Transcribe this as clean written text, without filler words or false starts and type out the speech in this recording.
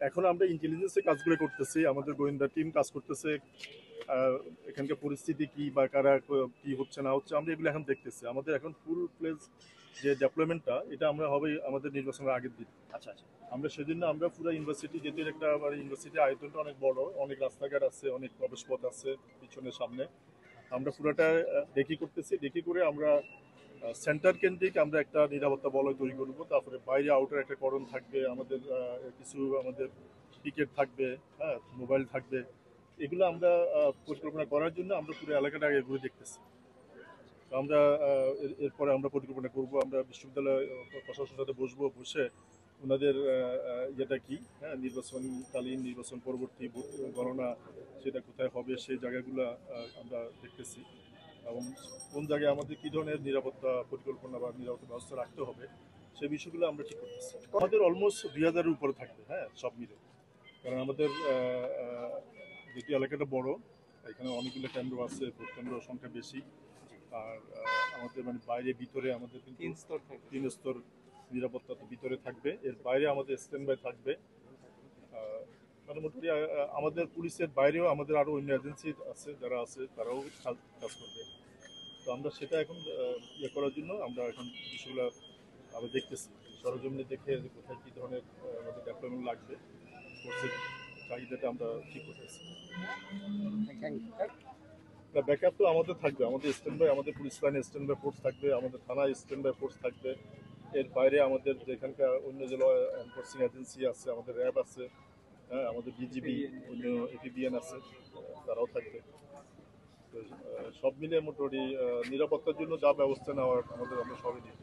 এখন আমরা ইন্টেলিজেন্সের কাজগুলো করতেছি, আমাদের গোয়েন্দা টিম কাজ করতেছে। এখানকার পরিস্থিতি কি বা কারা কি হচ্ছে না হচ্ছে আমরা এগুলো এখন দেখতেছি। আমাদের এখন ফুল প্লেজ যে ডেভেলপমেন্টটা এটা আমরা হবে আমাদের নির্বাচনের আগের দিন। আচ্ছা আচ্ছা। আমরা সেজন্য আমরা পুরো ইউনিভার্সিটি যেহেতু একটা ইউনিভার্সিটি আয়তনটা অনেক বড়, অনেক রাস্তাঘাট আছে, অনেক প্রবেশপথ আছে পিছনের সামনে। আমরা পুরোটা দেখি করতেছি, দেখি করে আমরা সেন্টার কেন্দ্রিক আমরা একটা নিরাপত্তা বলয় তৈরি করবো। তারপরে বাইরে আউটার একটা করণ থাকবে, আমাদের কিছু আমাদের টিকেট থাকবে, হ্যাঁ, মোবাইল থাকবে। এগুলো আমরা পরিকল্পনা করার জন্য আমরা পুরো এলাকাটা আগে ঘুরে দেখতেছি। তো আমরা এরপরে আমরা পরিকল্পনা করব, আমরা বিশ্ববিদ্যালয় প্রশাসনের সাথে বসবো, বসে ওনাদের ইয়েটা কি, হ্যাঁ, নির্বাচনকালীন নির্বাচন পরবর্তী গণনা সেটা কোথায় হবে সেই জায়গাগুলো আমরা দেখতেছি, এবং কোন জায়গায় আমাদের কী ধরনের নিরাপত্তা পরিকল্পনা বা নিরাপত্তা ব্যবস্থা রাখতে হবে সেই বিষয়গুলো আমরা ঠিক করতেছি। আমাদের অলমোস্ট 2000-এর উপরে থাকবে, হ্যাঁ, সব মিলে। কারণ আমাদের যেটি এলাকাটা বড়, এখানে অনেকগুলো কেন্দ্র আছে, ভোট কেন্দ্র সংখ্যা বেশি। আর আমাদের মানে বাইরে ভিতরে আমাদের কিন্তু 3 স্তর নিরাপত্তা তো ভিতরে থাকবে, এর বাইরে আমাদের স্ট্যান্ড বাই থাকবে। মানে মোটামুটি আমাদের পুলিশের বাইরেও আমাদের আরো অন্য এজেন্সি আছে, যারা আছে তারাও কাজ করবে। তো আমরা সেটা এখন ইয়ে করার জন্য আমরা এখন বিষয়গুলো আবার দেখতেছি, সরজমিনে দেখে যে কোথায় কী ধরনের আমাদের ডেভেলপমেন্ট লাগবে, কোর্সের চাহিদাটা আমরা ঠিক করতেছি। ব্যাকআপ তো আমাদের থাকবে, আমাদের স্ট্যান্ড বাই, আমাদের পুলিশ লাইনে স্ট্যান্ড বাই ফোর্স থাকবে, আমাদের থানায় স্ট্যান্ড বাই ফোর্স থাকবে। এর বাইরে আমাদের যেখানকার অন্য যে ল এনফোর্সিং এজেন্সি আছে, আমাদের র্যাব আছে, হ্যাঁ, আমাদের বিজিবি, অন্য এপিবিএন আছে, তারাও থাকবে। তো সব মিলিয়ে মোটামুটি নিরাপত্তার জন্য যা ব্যবস্থা নেওয়ার আমাদের আমরা সবই নিই।